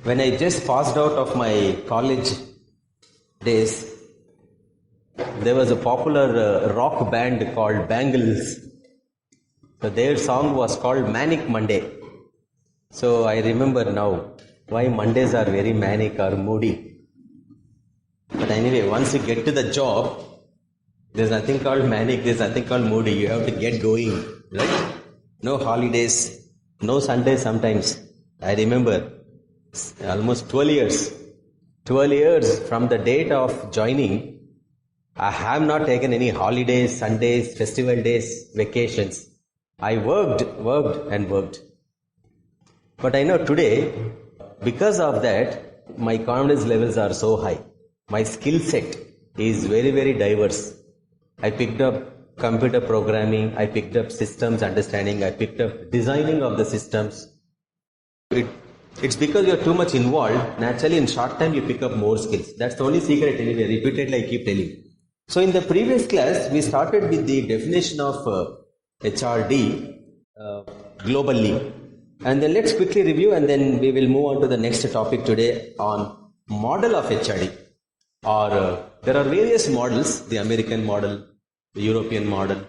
When I just passed out of my college days, there was a popular rock band called Bangles. So their song was called Manic Monday. So I remember now why Mondays are very manic or moody. But anyway, once you get to the job, there's nothing called manic, there's nothing called moody. You have to get going, right? No holidays, no Sundays sometimes. I remember almost 12 years. 12 years from the date of joining, I have not taken any holidays, Sundays, festival days, vacations. I worked. But I know today, because of that, my confidence levels are so high. My skill set is very, very diverse. I picked up computer programming, I picked up systems understanding, I picked up designing of the systems. It's because you're too much involved, naturally in short time you pick up more skills. That's the only secret anyway, repeatedly I keep telling. So in the previous class, we started with the definition of HRD globally. And then let's quickly review and then we will move on to the next topic today on model of HRD. There are various models, the American model, the European model.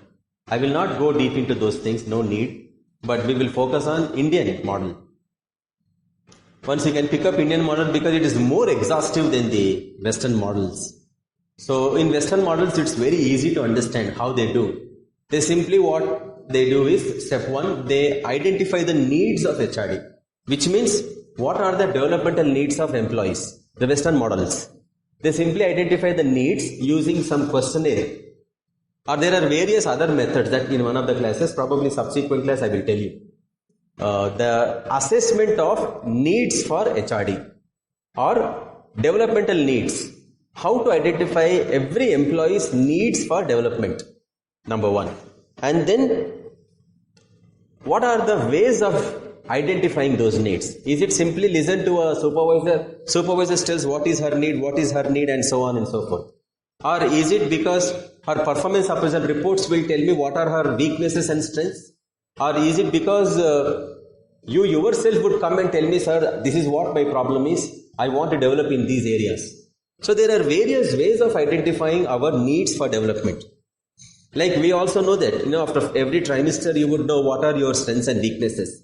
I will not go deep into those things, no need, but we will focus on Indian model. Once you can pick up Indian model because it is more exhaustive than the Western models. So in Western models, it's very easy to understand how they do. They simply what they do is, step one, they identify the needs of HRD, which means what are the developmental needs of employees, the Western models. They simply identify the needs using some questionnaire. Or there are various other methods that in one of the classes, probably subsequent class I will tell you. The assessment of needs for HRD or developmental needs. How to identify every employee's needs for development, number one. And then, what are the ways of identifying those needs? Is it simply listen to a supervisor? Supervisor tells what is her need, and so on and so forth. Or is it because her performance appraisal reports will tell me what are her weaknesses and strengths? Or is it because you yourself would come and tell me, sir, this is what my problem is, I want to develop in these areas. So there are various ways of identifying our needs for development. Like we also know that, after every trimester you would know what are your strengths and weaknesses.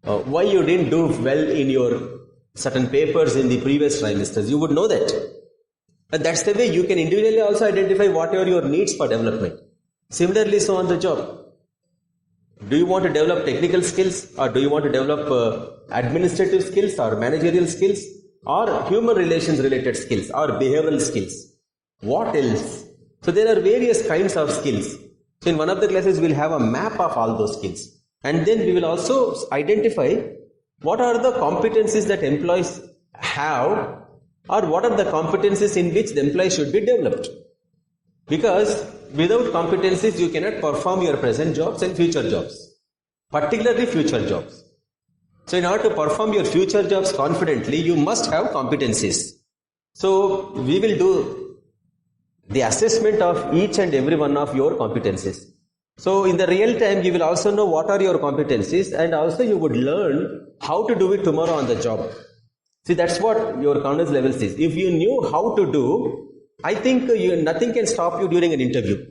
Why you didn't do well in your certain papers in the previous trimesters, you would know that. And that's the way you can individually also identify what are your needs for development. Similarly, so on the job. Do you want to develop technical skills or do you want to develop administrative skills or managerial skills or human relations related skills or behavioral skills? What else? So there are various kinds of skills. So in one of the classes we'll have a map of all those skills. And then we will also identify what are the competencies that employees have or what are the competencies in which the employee should be developed. Because without competencies you cannot perform your present jobs and future jobs. Particularly future jobs. So in order to perform your future jobs confidently, you must have competencies. So we will do the assessment of each and every one of your competencies. So in the real time, you will also know what are your competencies and also you would learn how to do it tomorrow on the job. See, that's what your confidence level is. If you knew how to do, I think nothing can stop you during an interview.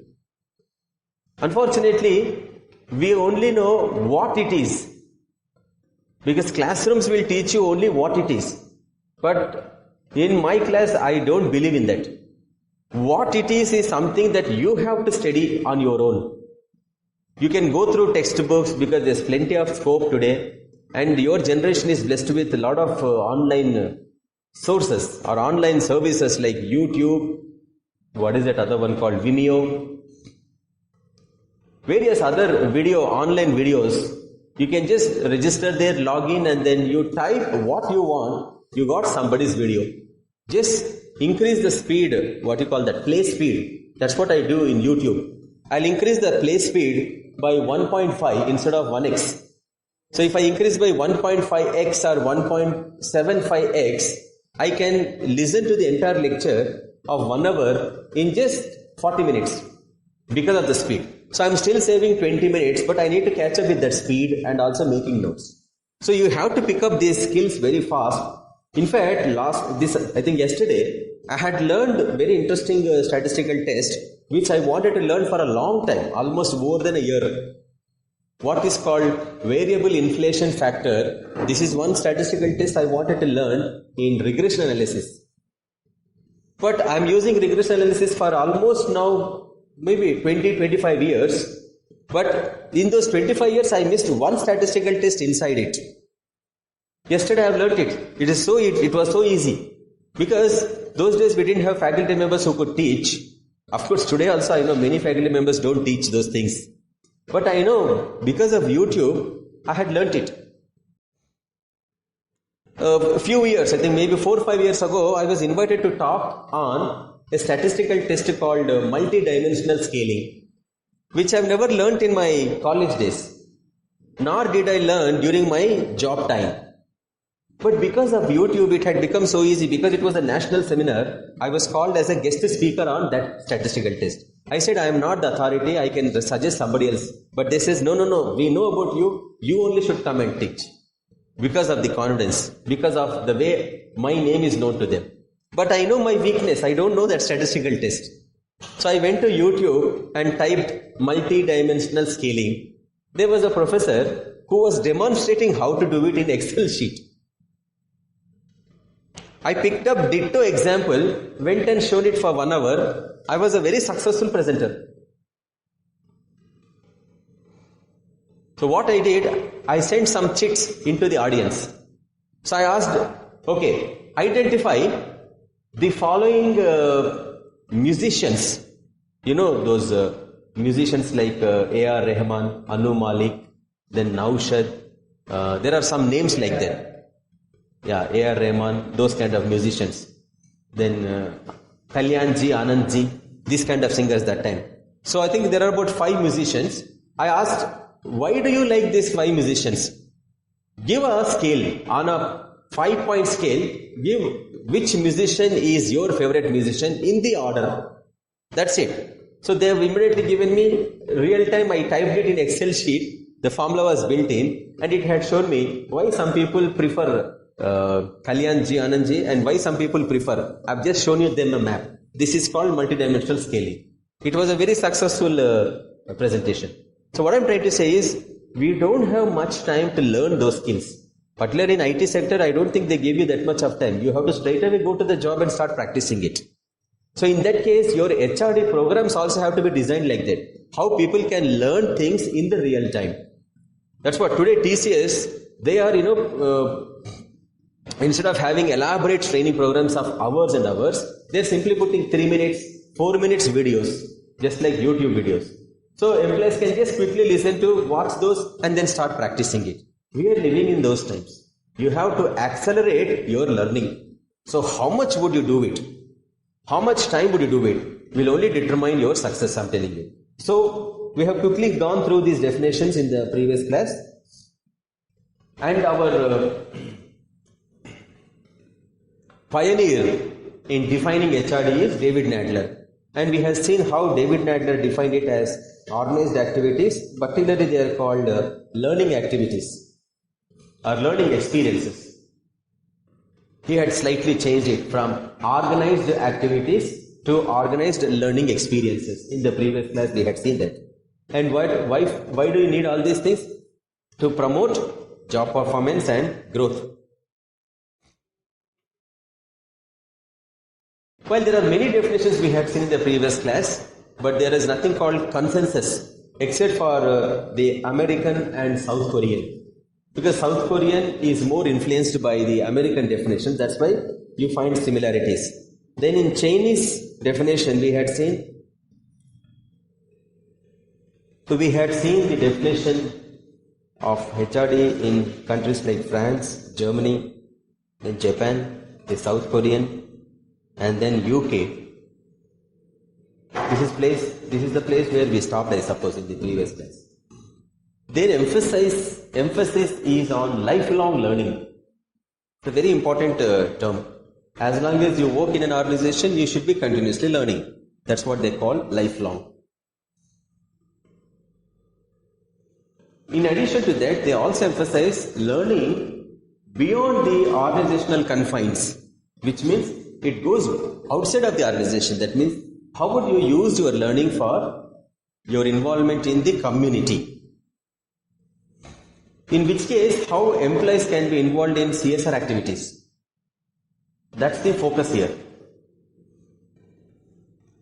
Unfortunately, we only know what it is. Because classrooms will teach you only what it is. But in my class, I don't believe in that. What it is something that you have to study on your own. You can go through textbooks because there's plenty of scope today. And your generation is blessed with a lot of online sources or online services like YouTube. What is that other one called? Vimeo. Various other online videos. You can just register there, log in and then you type what you want. You got somebody's video. Just increase the speed, what you call that, play speed. That's what I do in YouTube. I'll increase the play speed by 1.5 instead of 1x. So if I increase by 1.5x or 1.75x, I can listen to the entire lecture of 1 hour in just 40 minutes because of the speed. So I'm still saving 20 minutes, but I need to catch up with that speed and also making notes. So you have to pick up these skills very fast In fact, I think yesterday, I had learned very interesting statistical test, which I wanted to learn for a long time, almost more than a year. What is called variable inflation factor. This is one statistical test I wanted to learn in regression analysis. But I'm using regression analysis for almost now maybe 20-25 years. But in those 25 years, I missed one statistical test inside it. Yesterday I've learnt it. It was so easy. Because those days we didn't have faculty members who could teach. Of course, today also I know many faculty members don't teach those things. But I know because of YouTube, I had learnt it. A few years, I think maybe 4 or 5 years ago, I was invited to talk on a statistical test called multidimensional scaling, which I've never learnt in my college days, nor did I learn during my job time. But because of YouTube, it had become so easy. Because it was a national seminar, I was called as a guest speaker on that statistical test. I said, I am not the authority, I can suggest somebody else. But they says, no, we know about you, you only should come and teach. Because of the confidence, because of the way my name is known to them. But I know my weakness, I don't know that statistical test. So I went to YouTube and typed multi-dimensional scaling. There was a professor who was demonstrating how to do it in Excel sheet. I picked up ditto example, went and showed it for 1 hour. I was a very successful presenter. So what I did, I sent some chits into the audience. So I asked, okay, identify the following musicians. You know those musicians like A.R. Rahman, Anu Malik, then Naushad. There are some names like that. Yeah, A.R. Rahman, those kind of musicians. Then Kalyanji, Anandji, these kind of singers that time. So I think there are about 5 musicians. I asked, why do you like these 5 musicians? Give a scale, on a 5-point scale, give which musician is your favorite musician in the order. That's it. So they have immediately given me real time. I typed it in Excel sheet. The formula was built in and it had shown me why some people prefer Kalyanji, Anandji and why some people prefer. I've just shown you them a map. This is called multidimensional scaling. It was a very successful presentation. So what I'm trying to say is, we don't have much time to learn those skills. Particularly in IT sector, I don't think they give you that much of time. You have to straight away go to the job and start practicing it. So in that case, your HRD programs also have to be designed like that. How people can learn things in the real time. That's what today TCS, they are, instead of having elaborate training programs of hours and hours, they're simply putting 3 minutes, 4 minutes videos, just like YouTube videos. So employees can just quickly listen to, watch those and then start practicing it. We are living in those times. You have to accelerate your learning. So how much would you do it? How much time would you do it? Will only determine your success, I'm telling you. So we have quickly gone through these definitions in the previous class. And our pioneer in defining HRD is David Nadler. And we have seen how David Nadler defined it as organized activities, particularly they are called learning activities or learning experiences. He had slightly changed it from organized activities to organized learning experiences. In the previous class we had seen that. And why do you need all these things? To promote job performance and growth. Well, there are many definitions we had seen in the previous class, but there is nothing called consensus except for the American and South Korean. Because South Korean is more influenced by the American definition, that's why you find similarities. Then in Chinese definition we had seen, the definition of HRD in countries like France, Germany, then Japan, the South Korean, and then UK. This is the place where we stopped, I suppose, in the previous class. Their emphasis is on lifelong learning. It's a very important term. As long as you work in an organization, you should be continuously learning. That's what they call lifelong. In addition to that, they also emphasize learning beyond the organizational confines, which means it goes outside of the organization. That means how would you use your learning for your involvement in the community? In which case, how employees can be involved in CSR activities. That's the focus here.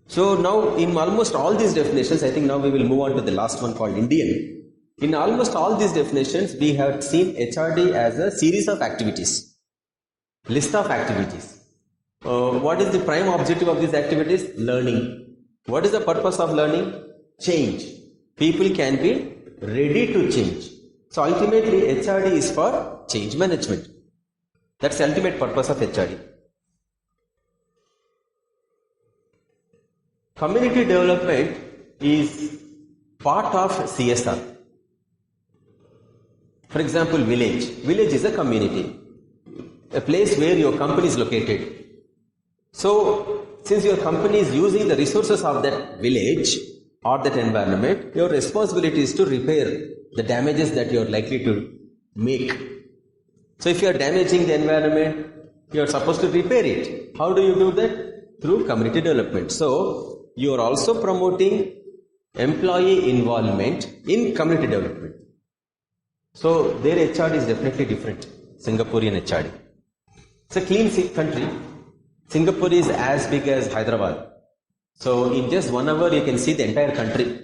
So now in almost all these definitions, I think now we will move on to the last one called Indian. In almost all these definitions, we have seen HRD as a series of activities, list of activities. What is the prime objective of these activities? Learning. What is the purpose of learning? Change. People can be ready to change. So ultimately HRD is for change management. That's the ultimate purpose of HRD. Community development is part of CSR. For example, village. Village is a community, a place where your company is located. So, since your company is using the resources of that village or that environment, your responsibility is to repair the damages that you are likely to make. So, if you are damaging the environment, you are supposed to repair it. How do you do that? Through community development. So, you are also promoting employee involvement in community development. So, their HRD is definitely different, Singaporean HRD. It's a clean country. Singapore is as big as Hyderabad. So, in just 1 hour, you can see the entire country.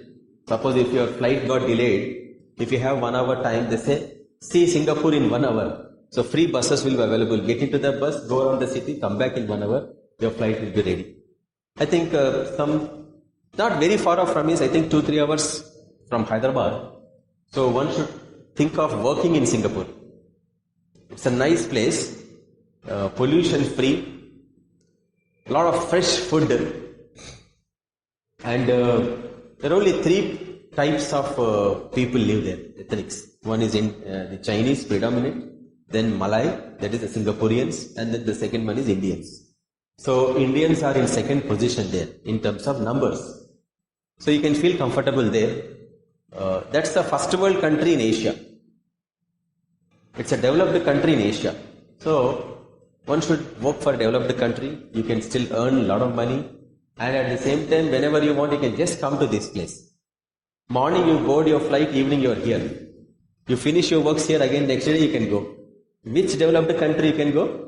Suppose if your flight got delayed, if you have 1 hour time, they say, see Singapore in 1 hour. So, free buses will be available. Get into the bus, go around the city, come back in 1 hour, your flight will be ready. I think not very far off from is, I think 2-3 hours from Hyderabad. So, one should think of working in Singapore. It's a nice place, pollution free, a lot of fresh food, and there are only 3 types of people live there, ethnics. One is in the Chinese predominant, then Malay, that is the Singaporeans, and then the second one is Indians. So Indians are in second position there in terms of numbers. So you can feel comfortable there. That's the first world country in Asia. It's a developed country in Asia. So one should work for a developed country. You can still earn a lot of money. And at the same time, whenever you want, you can just come to this place. Morning you board your flight, evening you are here. You finish your works here, again next day you can go. Which developed country you can go?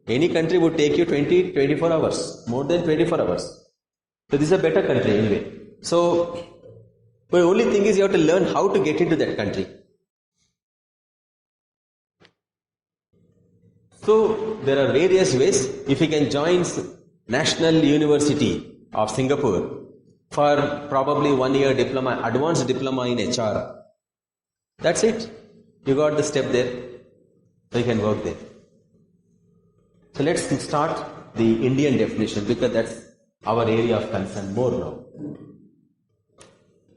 Any country would take you 20-24 hours. More than 24 hours. So this is a better country anyway. So the only thing is you have to learn how to get into that country. So there are various ways. If you can join National University of Singapore for probably 1 year diploma, advanced diploma in HR, that's it. You got the step there. So you can work there. So let's start the Indian definition because that's our area of concern more now.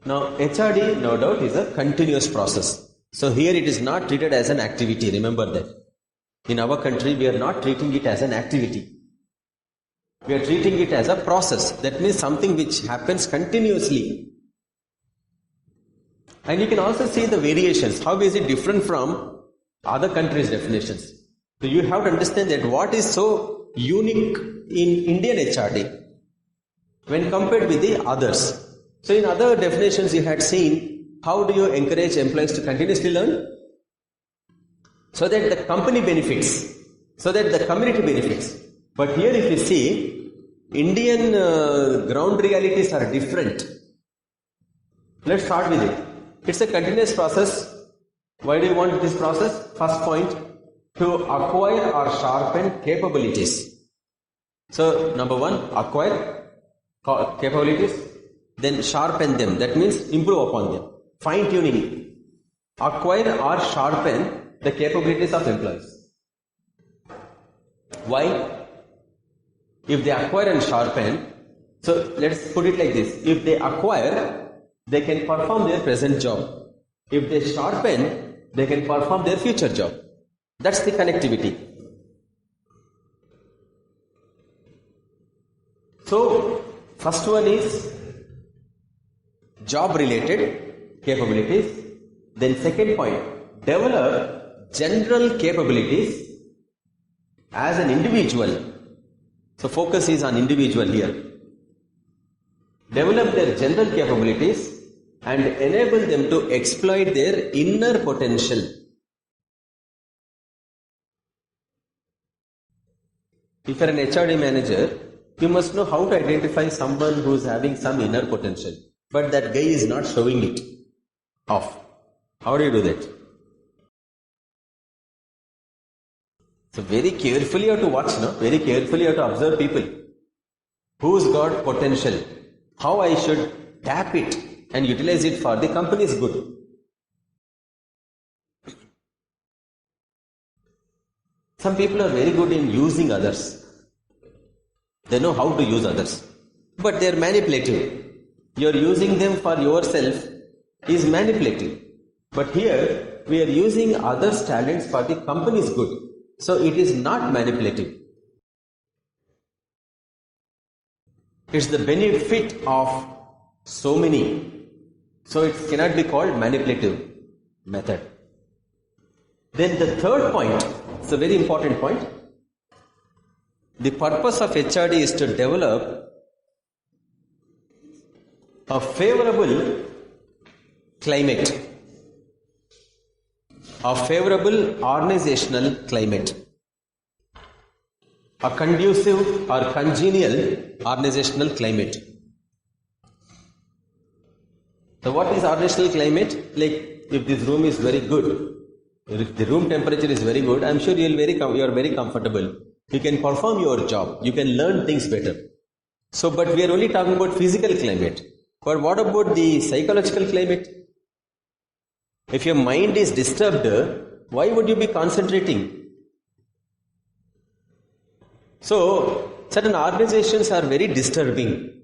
Now HRD, no doubt, is a continuous process. So here it is not treated as an activity. Remember that. In our country, we are not treating it as an activity. We are treating it as a process. That means something which happens continuously. And you can also see the variations. How is it different from other countries' definitions? So you have to understand that what is so unique in Indian HRD when compared with the others. So in other definitions you had seen, how do you encourage employees to continuously learn? So that the company benefits, so that the community benefits. But here if you see, Indian ground realities are different. Let's start with it. It's a continuous process. Why do you want this process? First point, to acquire or sharpen capabilities. So number 1, acquire capabilities, then sharpen them. That means improve upon them. Fine tuning. Acquire or sharpen the capabilities of employees. Why? If they acquire and sharpen, so let's put it like this. If they acquire, they can perform their present job. If they sharpen, they can perform their future job. That's the connectivity. So, first one is job related capabilities. Then second point, develop general capabilities as an individual. So focus is on individual here. Develop their general capabilities and enable them to exploit their inner potential. If you are an HRD manager, you must know how to identify someone who is having some inner potential, but that guy is not showing it off. How do you do that? So very carefully you have to watch, no? Very carefully you have to observe people. Who's got potential? How I should tap it and utilize it for the company's good. Some people are very good in using others. They know how to use others. But they are manipulative. You are using them for yourself is manipulative. But here, we are using others' talents for the company's good. So it is not manipulative. It's the benefit of so many. So it cannot be called manipulative method. Then the third point, it's a very important point. The purpose of HRD is to develop a favorable climate, a favorable organizational climate, a conducive or congenial organizational climate. So what is organizational climate? Like if this room is very good, if the room temperature is very good, I'm sure you are very comfortable. You can perform your job. You can learn things better. So, but we are only talking about physical climate. But what about the psychological climate? If your mind is disturbed, why would you be concentrating? So, certain organizations are very disturbing.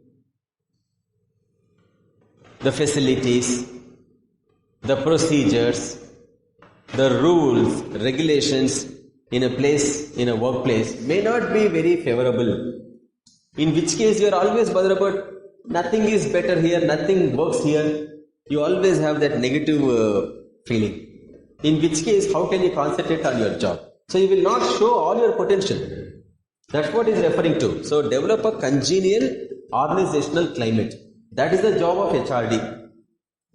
The facilities, the procedures, the rules, regulations in a place, in a workplace may not be very favorable. In which case you are always bothered about nothing is better here, nothing works here. You always have that negative feeling. In which case, how can you concentrate on your job? So you will not show all your potential. That's what is referring to. So develop a congenial organizational climate. That is the job of HRD.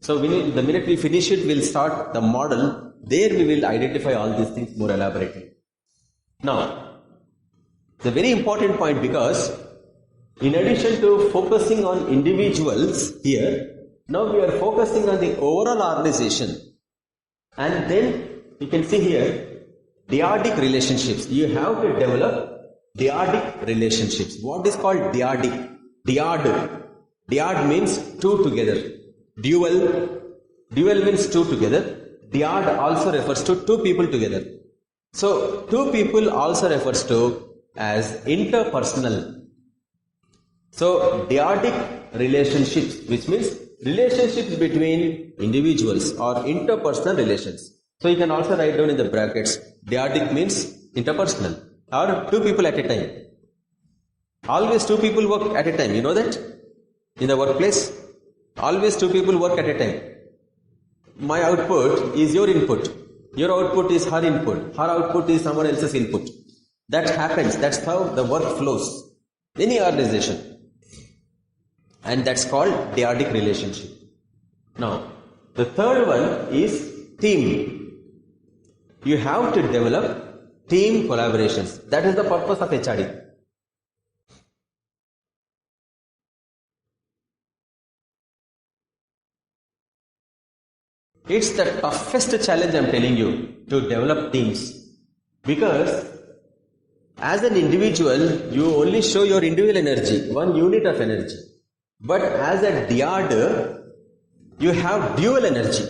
So the minute we finish it, we'll start the model. There we will identify all these things more elaborately. Now, it's a very important point because in addition to focusing on individuals here, now we are focusing on the overall organization. And then you can see here, dyadic relationships. You have to develop dyadic relationships. What is called dyadic? Dyad. Dyad means two together. Dual means two together. Dyad also refers to two people together. So, two people also refers to as interpersonal. So, dyadic relationships, which means relationships between individuals or interpersonal relations. So, you can also write down in the brackets, dyadic means interpersonal or two people at a time. Always two people work at a time, you know that? In the workplace, always two people work at a time. My output is your input. Your output is her input. Her output is someone else's input. That happens. That's how the work flows. Any organization. And that's called dyadic relationship. Now, the third one is team. You have to develop team collaborations. That is the purpose of HRD. It's the toughest challenge, I'm telling you, to develop teams. Because as an individual, you only show your individual energy, one unit of energy. But as a dyad, you have dual energy,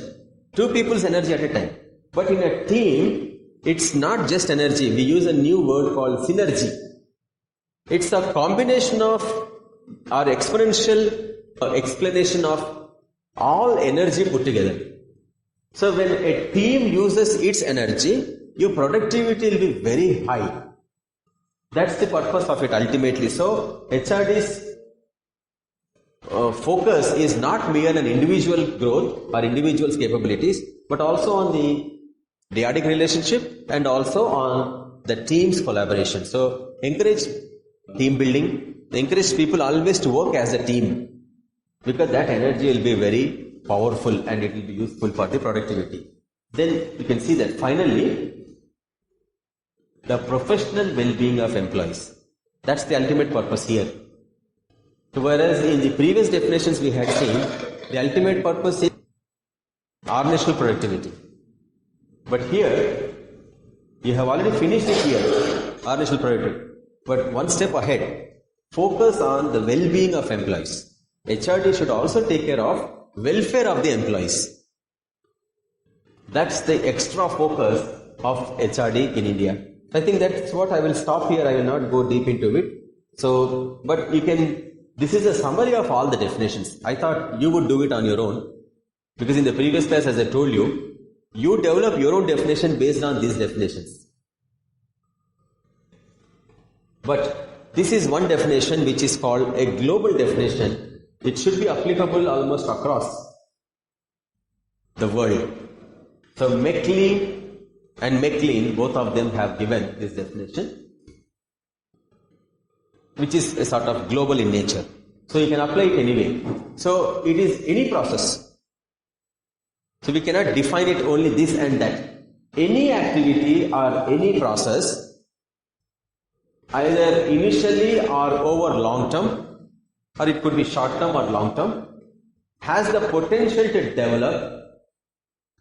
two people's energy at a time. But in a team, it's not just energy. We use a new word called synergy. It's a combination of our exponential explanation of all energy put together. So when a team uses its energy, your productivity will be very high. That's the purpose of it ultimately. So HRD's focus is not mere on individual growth or individual's capabilities, but also on the dyadic relationship and also on the team's collaboration. So encourage team building, encourage people always to work as a team, because that energy will be very powerful and it will be useful for the productivity. Then you can see that finally, the professional well-being of employees. That's the ultimate purpose here. So whereas in the previous definitions we had seen, the ultimate purpose is organizational productivity. But here, you have already finished it here, organizational productivity. But one step ahead, focus on the well-being of employees. HRD should also take care of welfare of the employees. That's the extra focus of HRD in India. I think that's what I will stop here. I will not go deep into it. So, but you can, this is a summary of all the definitions. I thought you would do it on your own, because in the previous class, as I told you, you develop your own definition based on these definitions. But this is one definition which is called a global definition. It should be applicable almost across the world. So McLean and McLean, both of them have given this definition, which is a sort of global in nature. So you can apply it anyway. So it is any process. So we cannot define it only this and that. Any activity or any process, either initially or over long term, or it could be short term or long term, has the potential to develop.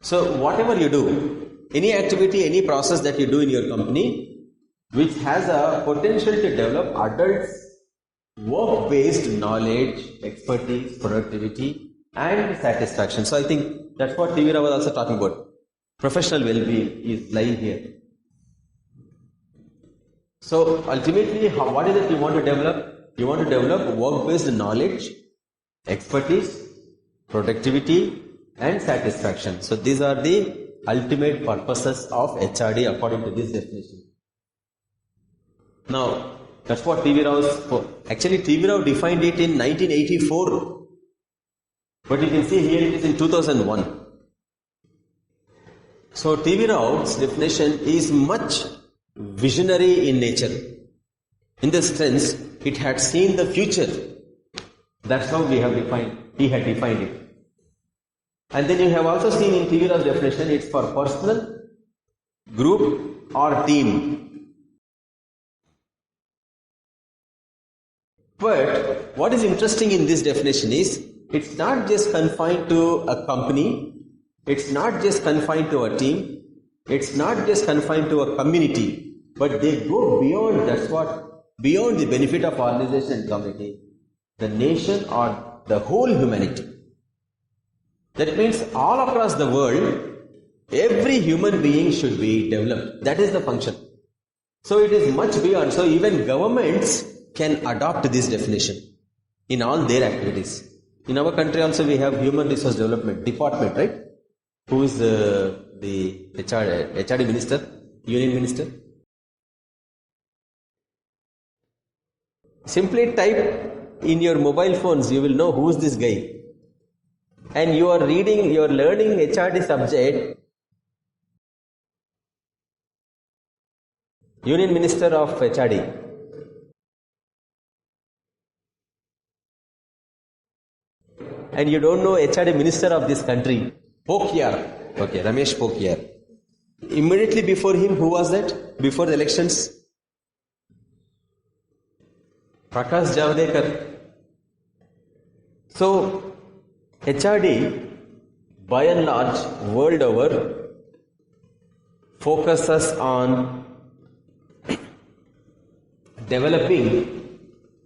So whatever you do, any activity, any process that you do in your company, which has a potential to develop adults' work-based knowledge, expertise, productivity, and satisfaction. So I think that's what TV Rao was also talking about. Professional well-being is lying here. So ultimately, what is it you want to develop? You want to develop work-based knowledge, expertise, productivity, and satisfaction. So these are the ultimate purposes of HRD according to this definition. Now, that's what TV Rao, actually TV Rao defined it in 1984. But you can see here it is in 2001. So TV Rao's definition is much visionary in nature. In the sense, it had seen the future. That's how he had defined it. And then you have also seen in TV Rao's definition, it's for personal, group or team. But what is interesting in this definition is, it's not just confined to a company, it's not just confined to a team, it's not just confined to a community, but they go beyond, beyond the benefit of organization and community, the nation or the whole humanity. That means all across the world, every human being should be developed. That is the function. So it is much beyond. So even governments can adopt this definition in all their activities. In our country also we have Human Resource Development Department, right? Who is the HRD Minister, Union Minister? Simply type in your mobile phones, you will know who is this guy. And you are learning HRD subject, Union Minister of HRD. And you don't know HRD Minister of this country, Pokhriyal. Okay, Ramesh Pokhriyal. Immediately before him, who was that? Before the elections? Prakash Javadekar. So, HRD, by and large, world over, focuses on developing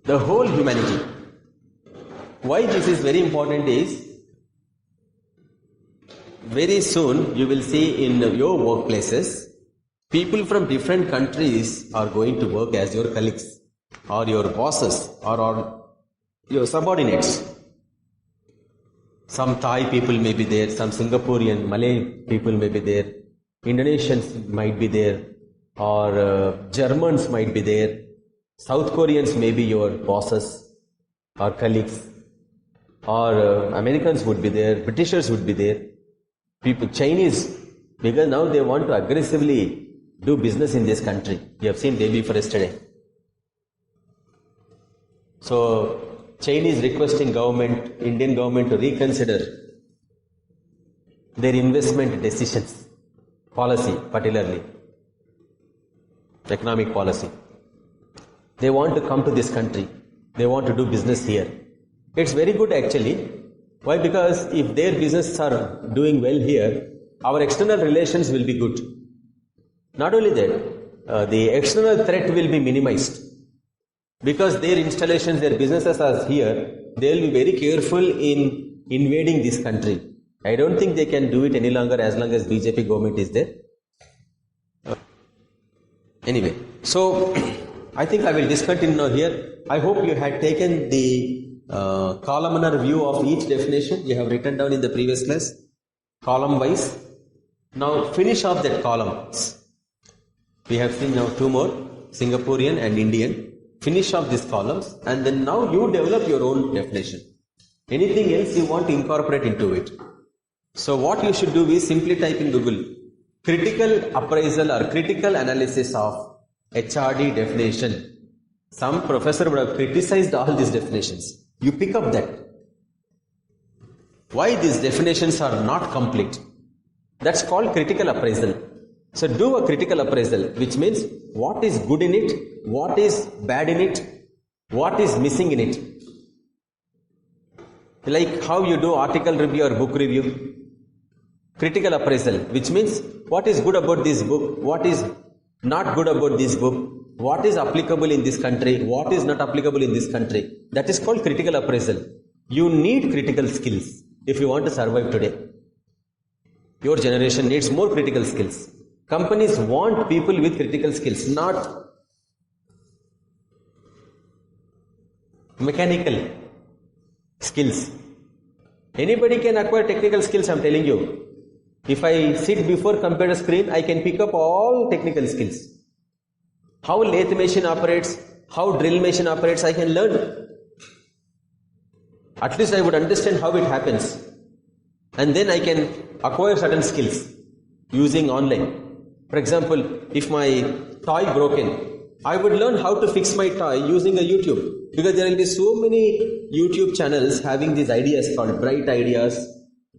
the whole humanity. Why this is very important is, very soon you will see in your workplaces, people from different countries are going to work as your colleagues, or your bosses, or your subordinates. Some Thai people may be there, some Singaporean, Malay people may be there, Indonesians might be there, or Germans might be there, South Koreans may be your bosses or colleagues, or Americans would be there, Britishers would be there, people, Chinese, because now they want to aggressively do business in this country. You have seen day before yesterday. So, China is requesting Indian government to reconsider their investment decisions, policy particularly, economic policy. They want to come to this country. They want to do business here. It's very good actually. Why? Because if their businesses are doing well here, our external relations will be good. Not only that, the external threat will be minimized. Because their installations, their businesses are here, they will be very careful in invading this country. I don't think they can do it any longer as long as BJP government is there. Anyway, so I think I will discontinue now here. I hope you had taken the columnar view of each definition. You have written down in the previous class, column wise. Now finish off that columns. We have seen now two more, Singaporean and Indian. Finish off these columns and then now you develop your own definition. Anything else you want to incorporate into it. So what you should do is simply type in Google critical appraisal or critical analysis of HRD definition. Some professor would have criticized all these definitions. You pick up that. Why these definitions are not complete? That's called critical appraisal. So do a critical appraisal, which means what is good in it, what is bad in it, what is missing in it. Like how you do article review or book review. Critical appraisal, which means what is good about this book, what is not good about this book, what is applicable in this country, what is not applicable in this country. That is called critical appraisal. You need critical skills if you want to survive today. Your generation needs more critical skills. Companies want people with critical skills, not mechanical skills. Anybody can acquire technical skills, I am telling you. If I sit before computer screen, I can pick up all technical skills. How lathe machine operates, how drill machine operates, I can learn. At least I would understand how it happens. And then I can acquire certain skills using online. For example, if my toy broken, I would learn how to fix my toy using a YouTube. Because there will be so many YouTube channels having these ideas called bright ideas,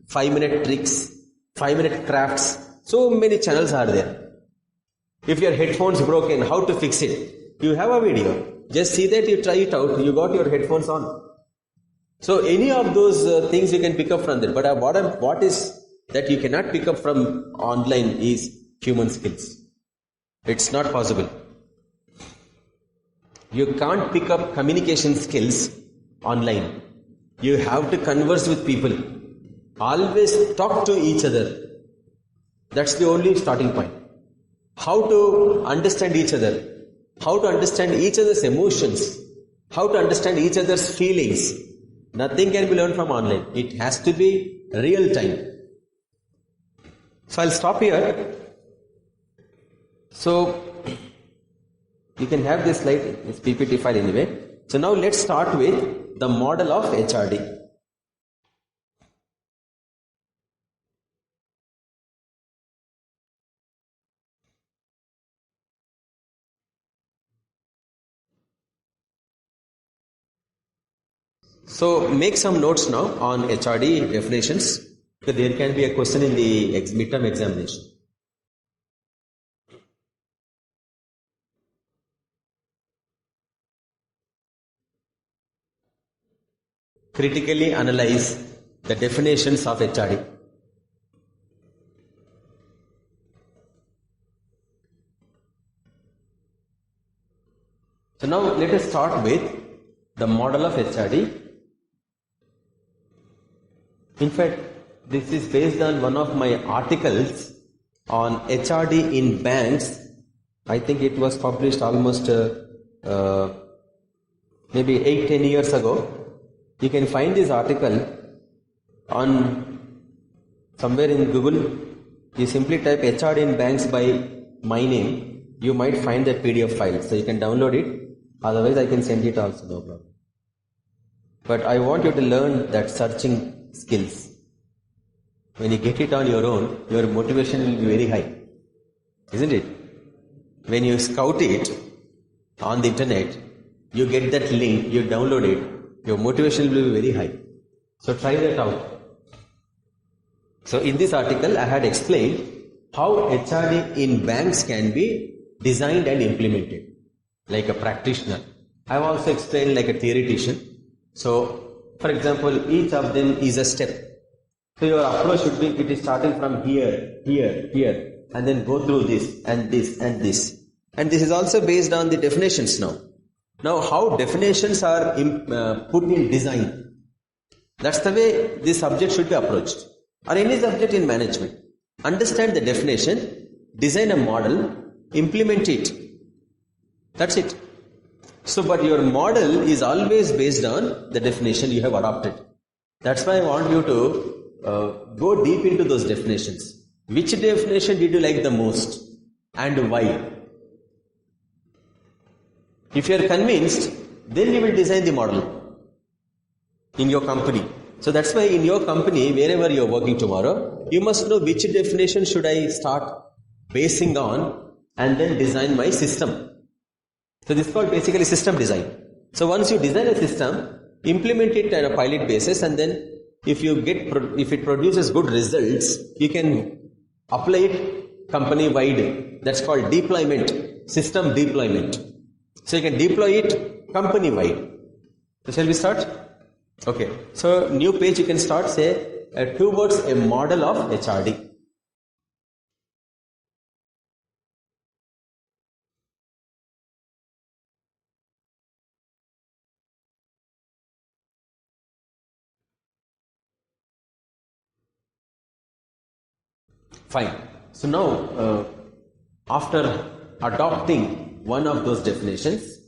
5-minute tricks, 5-minute crafts. So many channels are there. If your headphones broken, how to fix it? You have a video. Just see that, you try it out, you got your headphones on. So any of those things you can pick up from there. But what is that you cannot pick up from online is human skills. It's not possible. You can't pick up communication skills online. You have to converse with people. Always talk to each other. That's the only starting point. How to understand each other. How to understand each other's emotions. How to understand each other's feelings. Nothing can be learned from online. It has to be real time. So I'll stop here. So you can have this slide, this PPT file anyway. So now let's start with the model of HRD. So make some notes now on HRD definitions, because there can be a question in the midterm examination. Critically analyze the definitions of HRD. So now let us start with the model of HRD. In fact, this is based on one of my articles on HRD in banks. I think it was published almost maybe 8-10 years ago. You can find this article on somewhere in Google. You simply type HRD in banks by my name. You might find that PDF file. So you can download it. Otherwise, I can send it also, no problem. But I want you to learn that searching skills. When you get it on your own, your motivation will be very high. Isn't it? when you scout it on the internet, you get that link, you download it, your motivation will be very high. So try that out. So in this article, I had explained how HRD in banks can be designed and implemented like a practitioner. I have also explained like a theoretician. So for example, each of them is a step. So your approach should be, it is starting from here, here, here, and then go through this and this and this. And this is also based on the definitions now. Now how definitions are put in design. That's the way this subject should be approached. Or any subject in management. Understand the definition, design a model, implement it. That's it. So, but your model is always based on the definition you have adopted. That's why I want you to go deep into those definitions. Which definition did you like the most and why? If you are convinced, then you will design the model in your company. So that's why in your company, wherever you are working tomorrow, you must know which definition should I start basing on and then design my system. So this is called basically system design. So once you design a system, implement it on a pilot basis, and then if it produces good results, you can apply it company wide. That's called deployment, system deployment. So you can deploy it company wide. So shall we start? Okay. So new page you can start, say towards a model of HRD. Fine. So now, after adopting one of those definitions,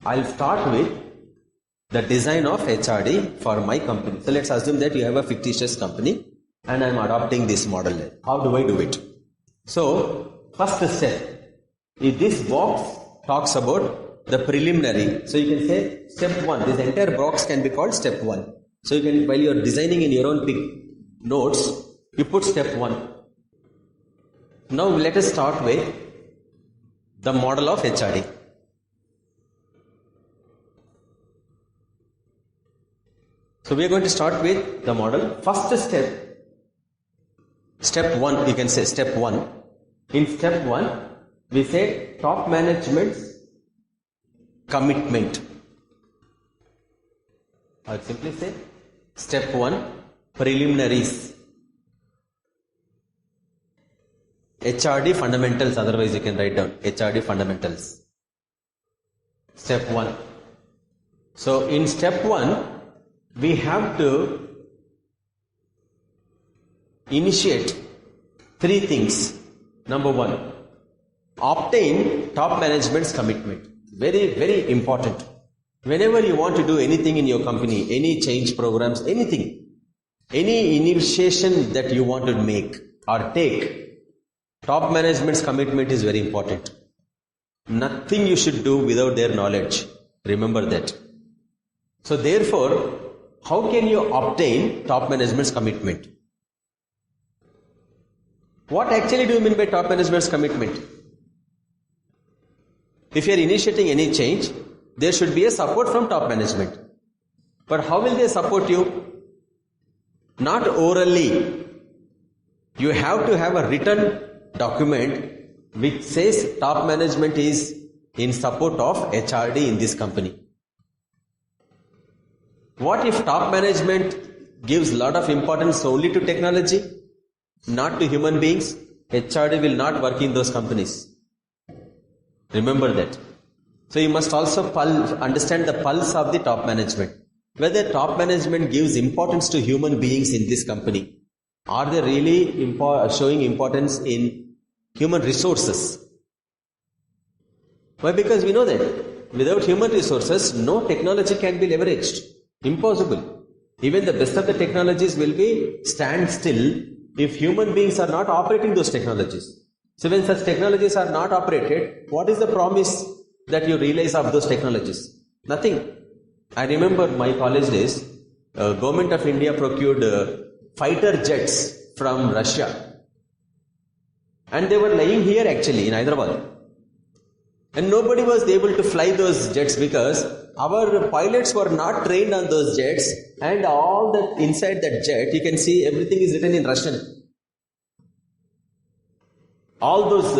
I'll start with the design of HRD for my company. So let's assume that you have a fictitious company and I'm adopting this model. How do I do it? So, first step, if this box talks about the preliminary, so you can say step 1. This entire box can be called step 1. So you can, while you are designing in your own notes, you put step 1. Now let us start with the model of HRD. So we are going to start with the model. First step 1, you can say step 1. In step 1, we say top management's commitment. I'll simply say step 1, preliminaries. HRD fundamentals, otherwise you can write down HRD fundamentals. Step 1. So in step 1, we have to initiate 3 things. Number 1, obtain top management's commitment. Very, very important. Whenever you want to do anything in your company, any change programs, anything, any initiation that you want to make or take, top management's commitment is very important. Nothing you should do without their knowledge. Remember that. So therefore, how can you obtain top management's commitment? What actually do you mean by top management's commitment? If you are initiating any change, there should be a support from top management. But how will they support you? Not orally. You have to have a written document which says top management is in support of HRD in this company. What if top management gives a lot of importance only to technology, not to human beings? HRD will not work in those companies. Remember that. So you must also understand the pulse of the top management. Whether top management gives importance to human beings in this company. Are they really showing importance in human resources? Why? Because we know that without human resources, no technology can be leveraged. Impossible. Even the best of the technologies will be stand still if human beings are not operating those technologies. So when such technologies are not operated, what is the promise that you realize of those technologies? Nothing. I remember my college days, Government of India procured fighter jets from Russia. And they were lying here actually in Hyderabad. And nobody was able to fly those jets because our pilots were not trained on those jets, and all that inside that jet, you can see everything is written in Russian. All those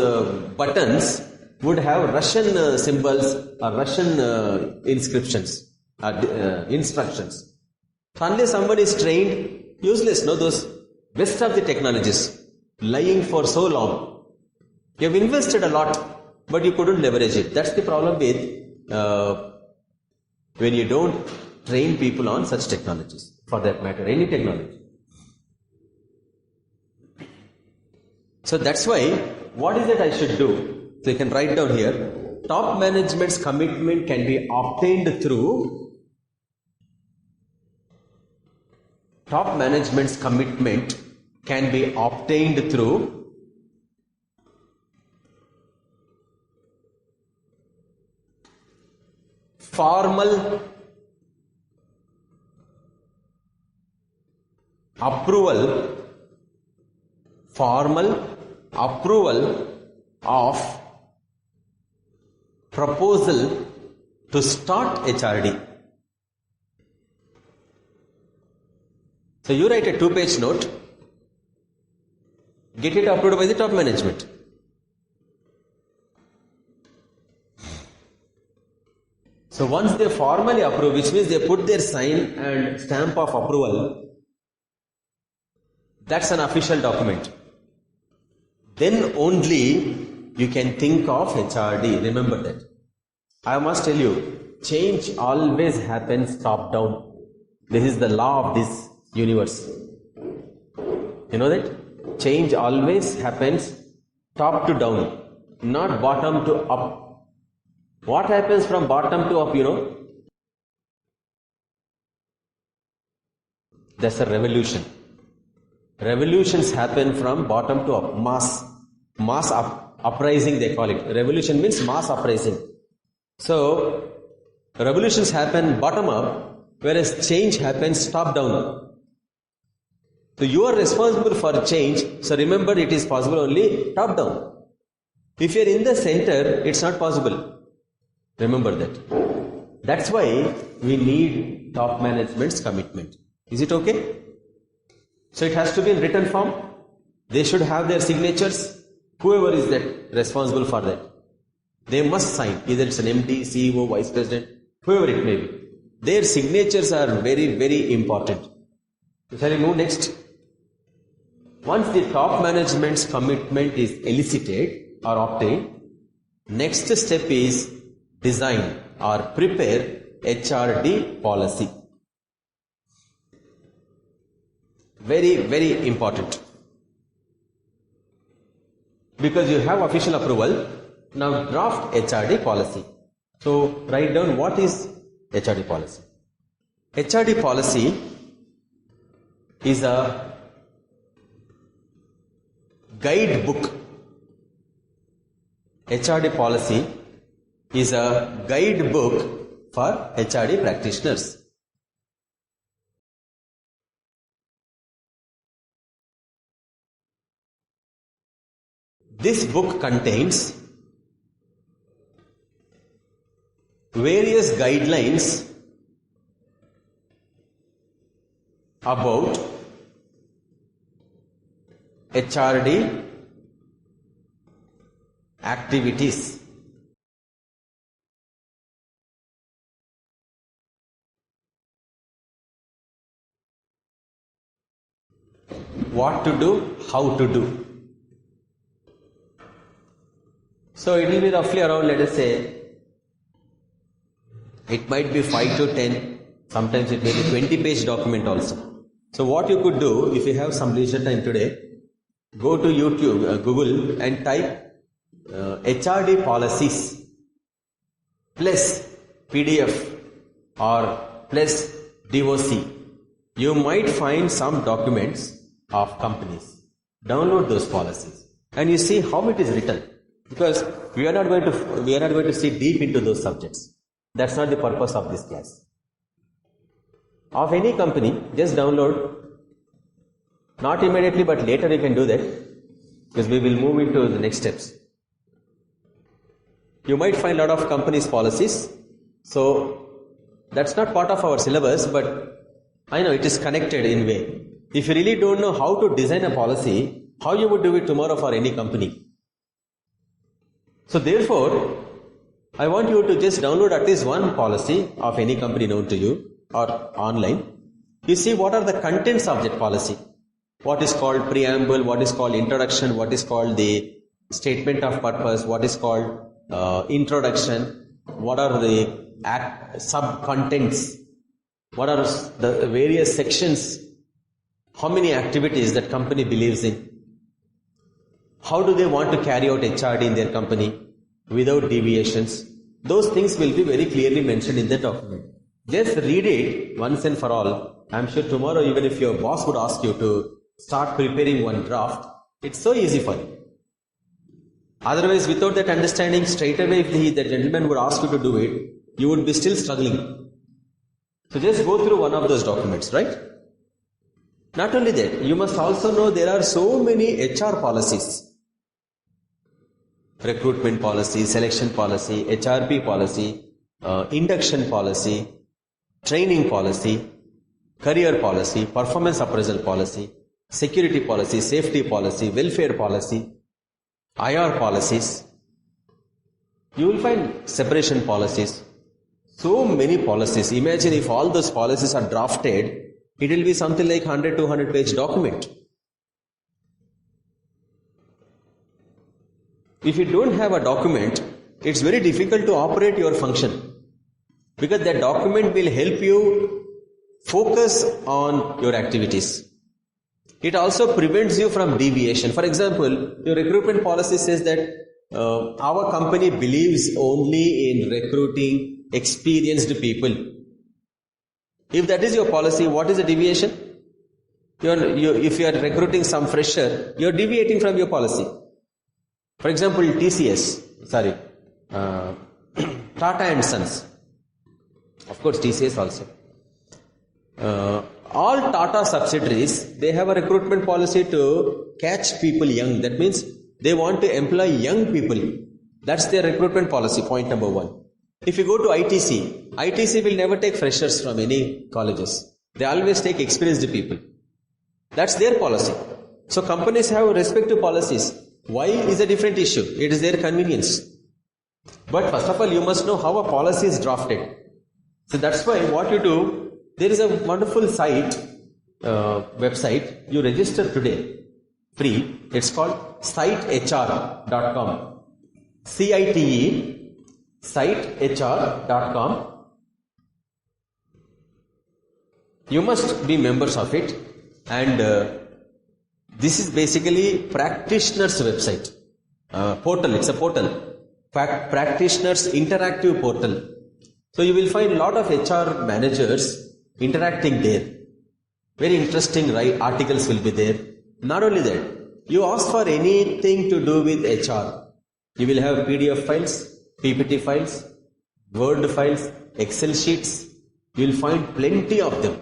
buttons would have Russian symbols or Russian inscriptions or instructions. So unless someone is trained, useless, no, those best of the technologies lying for so long. You have invested a lot, but you couldn't leverage it. That's the problem with when you don't train people on such technologies, for that matter, any technology. So that's why, what is it I should do? So you can write down here, top management's commitment can be obtained through top management's commitment can be obtained through formal approval of proposal to start HRD. So you write a 2-page note, get it approved by the top management. So once they formally approve, which means they put their sign and stamp of approval, that's an official document. Then only you can think of HRD. Remember that. I must tell you, change always happens top down. This is the law of this universe. You know that? Change always happens top to down, not bottom to up. What happens from bottom to up, you know? That's a revolution. Revolutions happen from bottom to up. Mass uprising, they call it. Revolution means mass uprising. So, revolutions happen bottom up, whereas change happens top down. So, you are responsible for change. So, remember, it is possible only top down. If you are in the center, it's not possible. Remember that. That's why we need top management's commitment. Is it okay? So it has to be in written form. They should have their signatures. Whoever is that responsible for that, they must sign. Either it's an MD, CEO, Vice President, whoever it may be. Their signatures are very, very important. So shall we move next? Once the top management's commitment is elicited or obtained, next step is design or prepare HRD policy. Very, very important. Because you have official approval, now draft HRD policy. So write down what is HRD policy. HRD policy is a guidebook. HRD policy is a guidebook for HRD practitioners. This book contains various guidelines about HRD activities. What to do, how to do. So it will be roughly around, let us say, it might be 5 to 10, sometimes it may be 20-page document also. So what you could do, if you have some leisure time today, go to YouTube, Google and type HRD policies plus PDF or plus DOC. You might find some documents of companies. Download those policies and you see how it is written. Because we are not going to see deep into those subjects. That's not the purpose of this class. Of any company, just download. Not immediately, but later you can do that. Because we will move into the next steps. You might find a lot of companies' policies. So that's not part of our syllabus, but I know it is connected in way. If you really don't know how to design a policy, how you would do it tomorrow for any company? So therefore, I want you to just download at least one policy of any company known to you or online. You see what are the contents of that policy. What is called preamble, what is called introduction, what is called the statement of purpose, what is called introduction, what are the sub-contents, what are the various sections, how many activities that company believes in, how do they want to carry out HRD in their company without deviations. Those things will be very clearly mentioned in the document. Just read it once and for all. I am sure tomorrow, even if your boss would ask you to start preparing one draft, it's so easy for you. Otherwise, without that understanding, straight away if the gentleman would ask you to do it, you would be still struggling. So just go through one of those documents, right? Not only that, you must also know there are so many HR policies. Recruitment policy, selection policy, HRP policy, induction policy, training policy, career policy, performance appraisal policy, security policy, safety policy, welfare policy, IR policies. You will find separation policies. So many policies. Imagine if all those policies are drafted, it will be something like 100-200 page document. If you don't have a document, it's very difficult to operate your function, because that document will help you focus on your activities. It also prevents you from deviation. For example, your recruitment policy says that our company believes only in recruiting experienced people. If that is your policy, what is the deviation? If you are recruiting some fresher, you are deviating from your policy. For example, Tata and Sons. Of course, TCS also. All Tata subsidiaries, they have a recruitment policy to catch people young. That means they want to employ young people. That's their recruitment policy, point number one. If you go to ITC will never take freshers from any colleges. They always take experienced people. That's their policy. So companies have respective policies. Why is a different issue? It is their convenience. But first of all, you must know how a policy is drafted. So that's why what you do, there is a wonderful site, website, you register today, free. It's called sitehr.com. CITE, sitehr.com. You must be members of it, and this is basically practitioners website, portal. It's a portal, practitioners interactive portal. So you will find a lot of HR managers interacting there. Very interesting articles will be there. Not only that, you ask for anything to do with HR. You will have PDF files, PPT files, Word files, Excel sheets. You will find plenty of them.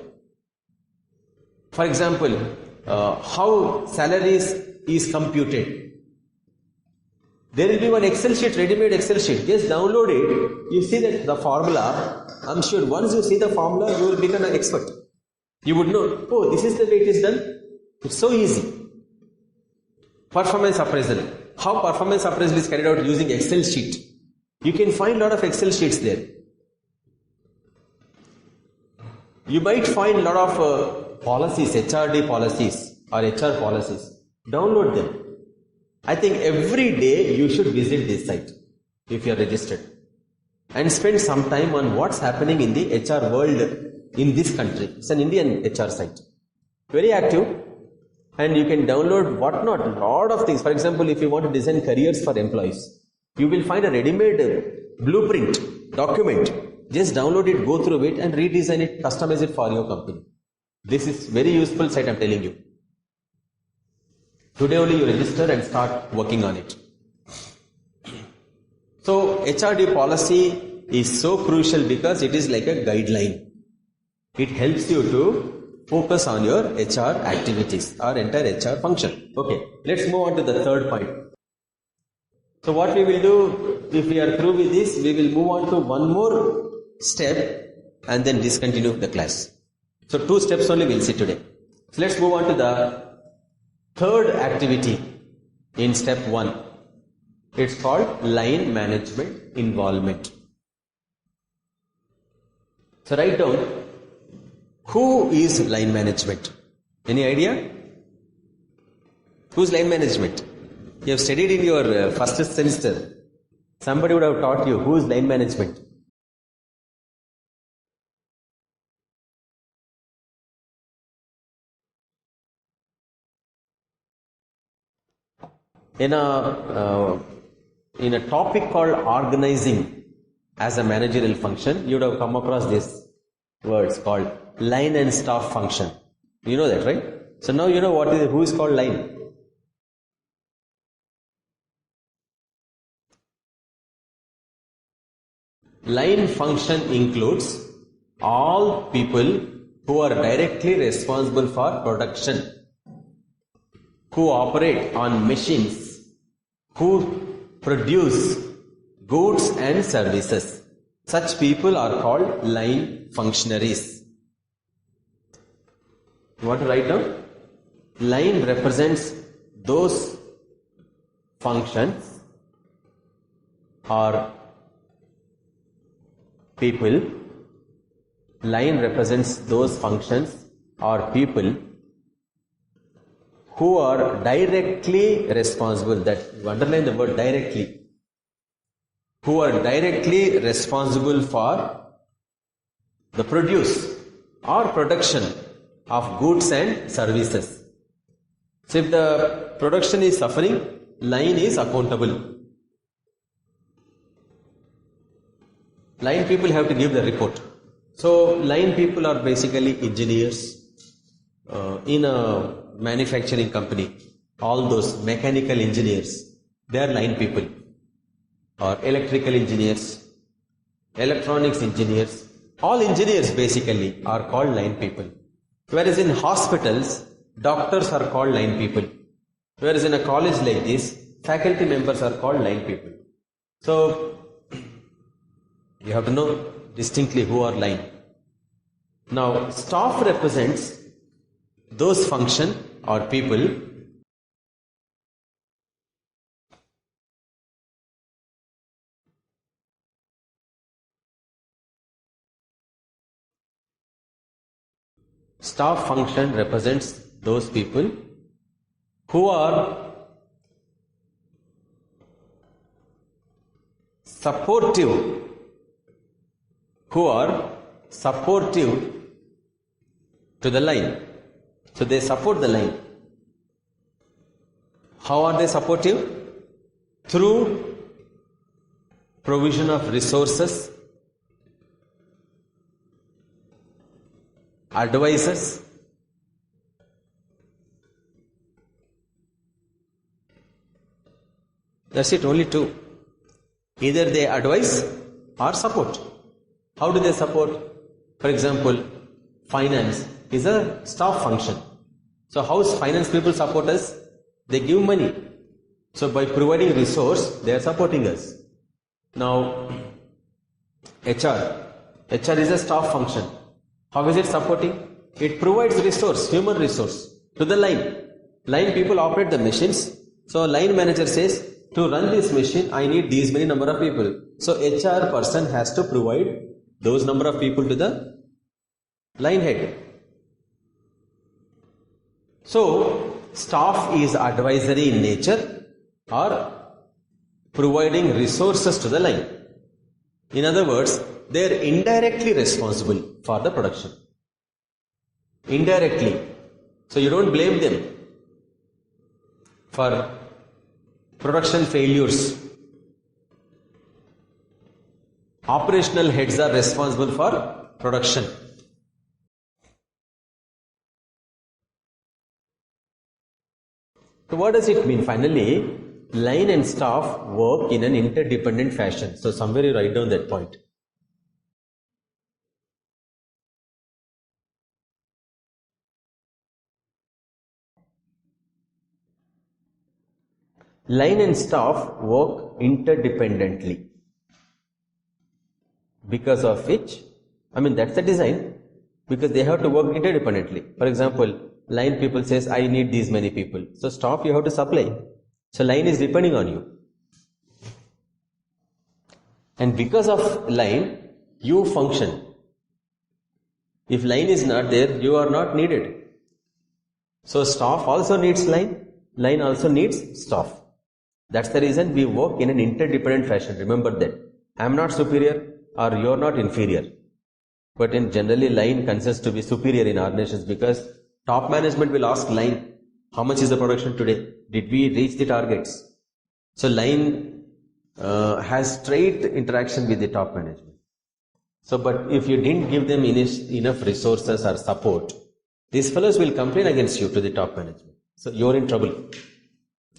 For example, how salaries is computed. There will be one Excel sheet, ready-made Excel sheet. Just download it. You see that the formula. I'm sure once you see the formula, you will become an expert. You would know, oh, this is the way it is done. It's so easy. Performance appraisal. How performance appraisal is carried out using Excel sheet. You can find a lot of Excel sheets there. You might find a lot of policies, HRD policies or HR policies. Download them. I think every day you should visit this site if you are registered and spend some time on what's happening in the HR world in this country. It's an Indian HR site. Very active, and you can download whatnot, a lot of things. For example, if you want to design careers for employees, you will find a ready-made blueprint document. Just download it, go through it and redesign it, customize it for your company. This is very useful site, I'm telling you. Today only you register and start working on it. So HRD policy is so crucial because it is like a guideline. It helps you to focus on your HR activities or entire HR function. Okay, let's move on to the third point. So what we will do, If we are through with this, we will move on to one more step and then discontinue the class. So 2 steps only we'll see today. So let's move on to the third activity in step 1. It's called line management involvement. So write down, who is line management? Any idea? Who's line management? You have studied in your first semester. Somebody would have taught you who is line management. In a topic called organizing as a managerial function, you would have come across this words called line and staff function. You know that, right? So now you know who is called line. Line function includes all people who are directly responsible for production, who operate on machines, who produce goods and services. Such people are called line functionaries. You want to write down? Line represents those functions or people. Line represents those functions or people who are directly responsible. That you underline the word directly. Who are directly responsible for the produce or production of goods and services. So if the production is suffering, line is accountable. Line people have to give the report. So line people are basically engineers in a manufacturing company. All those mechanical engineers, they are line people. Or electrical engineers, electronics engineers. All engineers basically are called line people. Whereas in hospitals, doctors are called line people. Whereas in a college like this, faculty members are called line people. So you have to know distinctly who are line. Now, staff represents those function or people staff function represents those people who are supportive, to the line. So they support the line. How are they supportive? Through provision of resources, advices, that's it, only 2. Either they advise or support. How do they support? For example, finance is a staff function. So how finance people support us? They give money. So by providing resource, they are supporting us. Now, HR is a staff function. How is it supporting? It provides resource, human resource to the line. Line people operate the machines. So line manager says, to run this machine, I need these many number of people. So HR person has to provide those number of people to the line head. So staff is advisory in nature or providing resources to the line. In other words, they are indirectly responsible for the production. Indirectly. So you don't blame them for production failures. Operational heads are responsible for production. So what does it mean? Finally, line and staff work in an interdependent fashion. So somewhere you write down that point. line and staff work interdependently. Because of which, that's the design, because they have to work interdependently. For example, line people says, I need these many people. So staff you have to supply. So line is depending on you. And because of line, you function. If line is not there, you are not needed. So staff also needs line. Line also needs staff. That's the reason we work in an interdependent fashion. Remember that. I am not superior or you are not inferior. But in generally line considers to be superior in organizations because top management will ask line, how much is the production today? Did we reach the targets? So line has straight interaction with the top management. So, but if you didn't give them enough resources or support, these fellows will complain against you to the top management. So you're in trouble.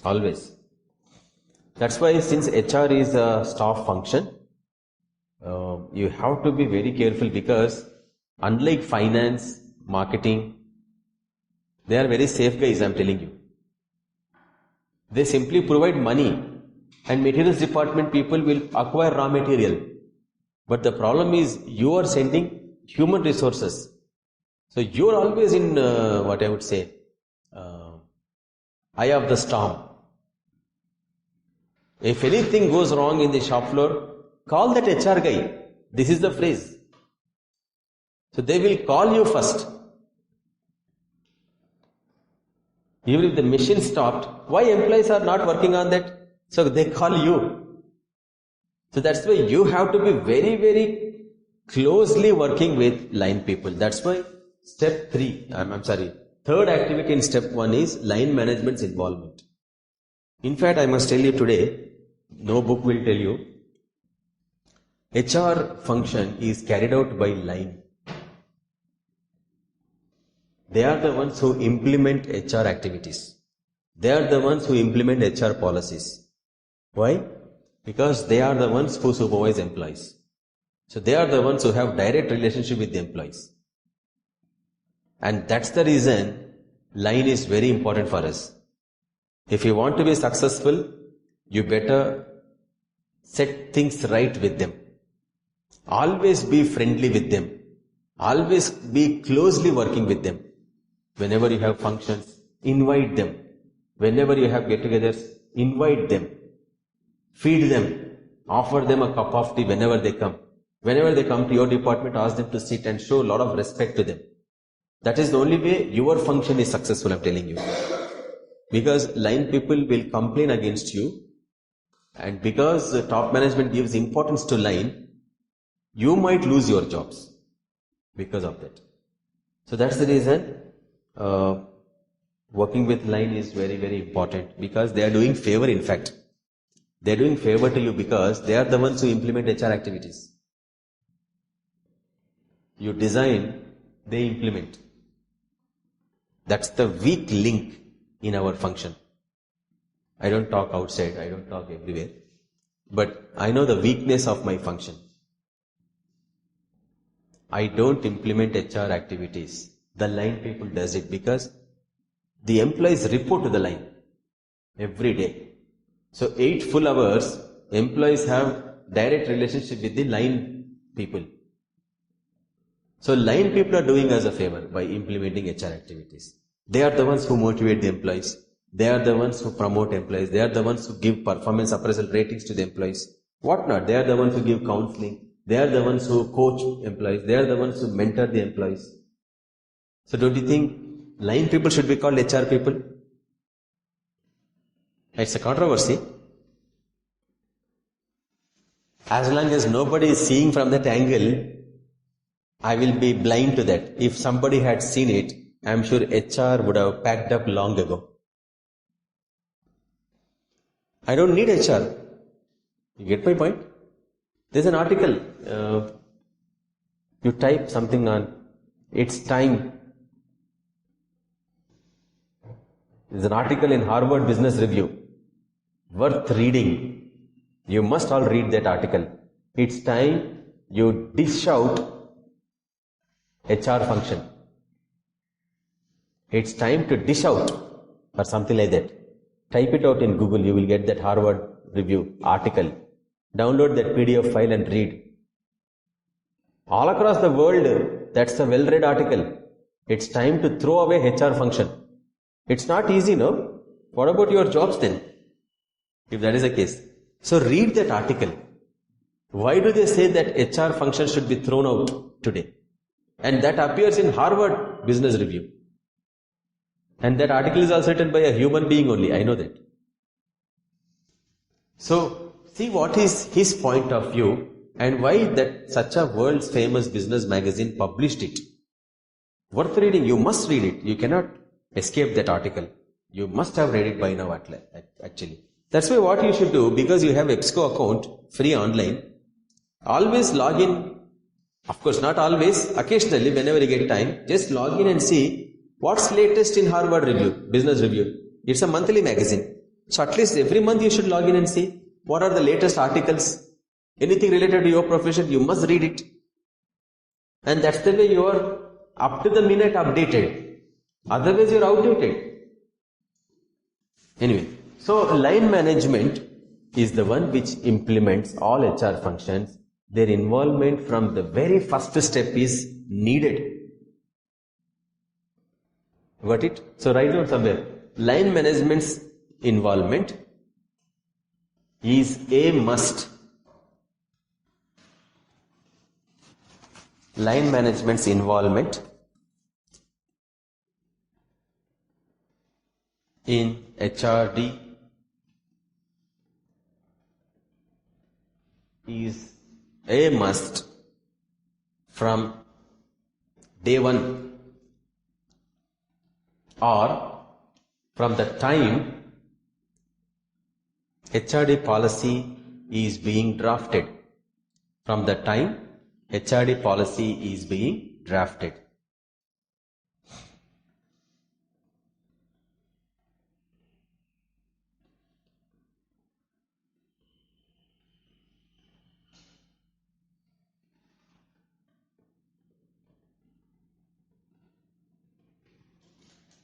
Always. That's why since HR is a staff function, you have to be very careful because unlike finance, marketing, they are very safe guys, I'm telling you. They simply provide money and materials department people will acquire raw material. But the problem is you are sending human resources. So you are always in what I would say, eye of the storm. If anything goes wrong in the shop floor, call that HR guy. This is the phrase. So they will call you first. Even if the machine stopped, why employees are not working on that? So they call you. So that's why you have to be very, very closely working with line people. That's why third activity in step 1 is line management's involvement. In fact, I must tell you today, no book will tell you, HR function is carried out by line. They are the ones who implement HR activities. They are the ones who implement HR policies. Why? Because they are the ones who supervise employees. So they are the ones who have direct relationship with the employees. And that's the reason line is very important for us. If you want to be successful, you better set things right with them. Always be friendly with them. Always be closely working with them. Whenever you have functions, invite them. Whenever you have get-togethers, invite them. Feed them. Offer them a cup of tea whenever they come. Whenever they come to your department, ask them to sit and show a lot of respect to them. That is the only way your function is successful, I'm telling you. Because line people will complain against you, and because the top management gives importance to line, you might lose your jobs because of that. So that's the reason working with line is very, very important, because they are doing favor. In fact, they are doing favor to you because they are the ones who implement HR activities. You design, they implement. That's the weak link in our function. I don't talk outside, I don't talk everywhere, but I know the weakness of my function. I don't implement HR activities. The line people does it because the employees report to the line every day. So 8 full hours, employees have direct relationship with the line people. So line people are doing us a favor by implementing HR activities. They are the ones who motivate the employees. They are the ones who promote employees. They are the ones who give performance appraisal ratings to the employees. What not? They are the ones who give counseling. They are the ones who coach employees. They are the ones who mentor the employees. So don't you think line people should be called HR people? It's a controversy. As long as nobody is seeing from that angle, I will be blind to that. If somebody had seen it, I am sure HR would have packed up long ago. I don't need HR. You get my point? There's an article. You type something on, it's time. There's an article in Harvard Business Review. Worth reading. You must all read that article. It's time you dish out HR function. It's time to dish out or something like that. Type it out in Google, you will get that Harvard Review article. Download that PDF file and read. All across the world, that's a well-read article. It's time to throw away HR function. It's not easy, no? What about your jobs then? If that is the case. So read that article. Why do they say that HR function should be thrown out today? And that appears in Harvard Business Review. And that article is also written by a human being only, I know that. So, see what is his point of view and why that such a world's famous business magazine published it. Worth reading, you must read it. You cannot escape that article. You must have read it by now actually. That's why what you should do, because you have EBSCO account, free online, always log in. Of course, not always, occasionally, whenever you get time, just log in and see what's latest in Harvard Review, Business Review. It's a monthly magazine. So at least every month you should log in and see what are the latest articles. Anything related to your profession, you must read it. And that's the way you are up to the minute updated. Otherwise, you're outdated. Anyway, so line management is the one which implements all HR functions. Their involvement from the very first step is needed. Got it? So write down somewhere. Line management's involvement is a must. Line management's involvement in HRD is a must from day one, or from the time HRD policy is being drafted. From the time HRD policy is being drafted.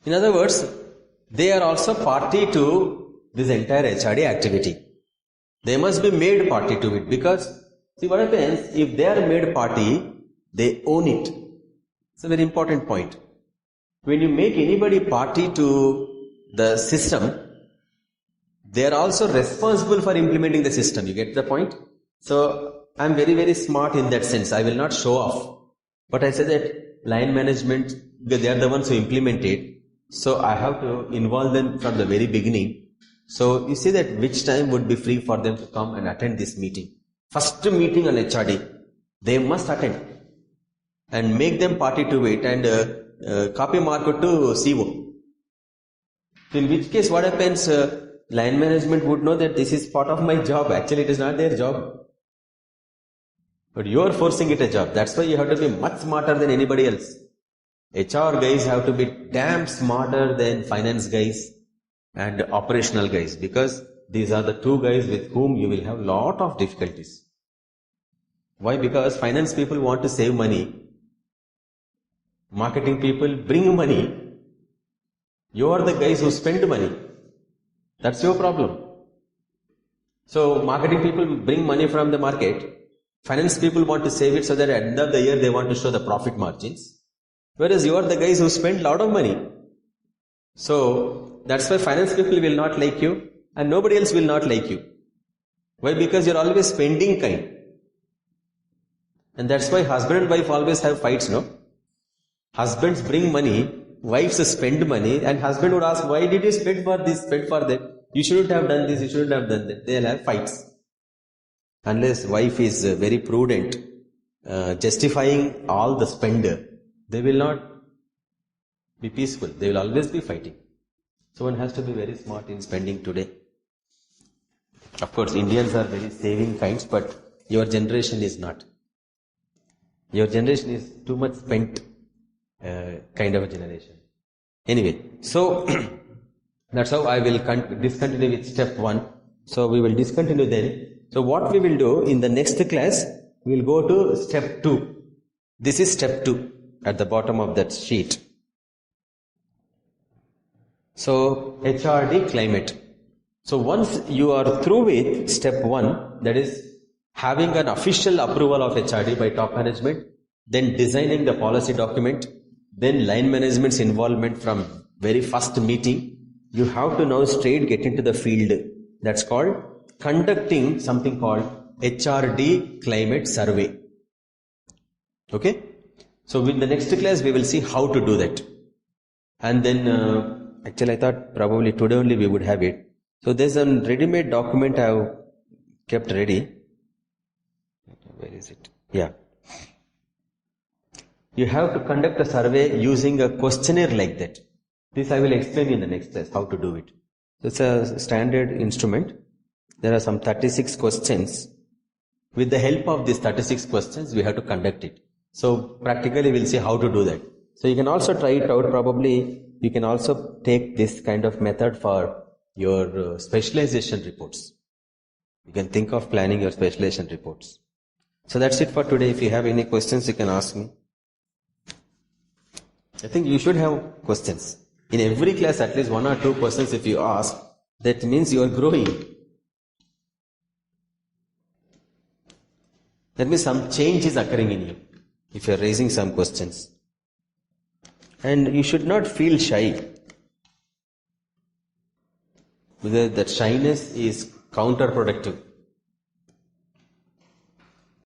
In other words, they are also party to this entire HRD activity. They must be made party to it, because see what happens, if they are made party, they own it. It's a very important point. When you make anybody party to the system, they are also responsible for implementing the system. You get the point? So, I am very, very smart in that sense. I will not show off. But I say that line management, they are the ones who implement it. So I have to involve them from the very beginning. So you see that which time would be free for them to come and attend this meeting. First meeting on HRD, they must attend and make them party to it and copy mark it to CO. In which case what happens, line management would know that this is part of my job. Actually it is not their job. But you are forcing it a job. That's why you have to be much smarter than anybody else. HR guys have to be damn smarter than finance guys and operational guys, because these are the two guys with whom you will have lot of difficulties. Why? Because finance people want to save money. Marketing people bring money. You are the guys who spend money. That's your problem. So marketing people bring money from the market. Finance people want to save it so that at the end of the year they want to show the profit margins. Whereas you are the guys who spend a lot of money. So, that's why finance people will not like you and nobody else will not like you. Why? Because you're always spending kind. And that's why husband and wife always have fights, no? Husbands bring money, wives spend money, and husband would ask, why did you spend for this, spend for that? You shouldn't have done this, you shouldn't have done that. They'll have fights. Unless wife is very prudent, justifying all the spender, they will not be peaceful. They will always be fighting. So one has to be very smart in spending today. Of course, Indians are very saving kinds, but your generation is not. Your generation is too much spent kind of a generation. Anyway, so that's how I will discontinue with step 1. So we will discontinue then. So what we will do in the next class, we will go to step 2. This is step 2. At the bottom of that sheet. So, HRD climate. So once you are through with step 1, that is having an official approval of HRD by top management, then designing the policy document, then line management's involvement from very first meeting, you have to now straight get into the field. That's called conducting something called HRD climate survey. Okay? So in the next class we will see how to do that. And then actually I thought probably today only we would have it. So there's a ready-made document I have kept ready. Where is it? Yeah. You have to conduct a survey using a questionnaire like that. This I will explain in the next class how to do it. So it's a standard instrument. There are some 36 questions. With the help of these 36 questions, we have to conduct it. So practically we'll see how to do that. So you can also try it out. Probably you can also take this kind of method for your specialization reports. You can think of planning your specialization reports. So that's it for today. If you have any questions, you can ask me. I think you should have questions. In every class, at least 1 or 2 questions if you ask, that means you are growing. That means some change is occurring in you, if you are raising some questions. And you should not feel shy. Because that shyness is counterproductive.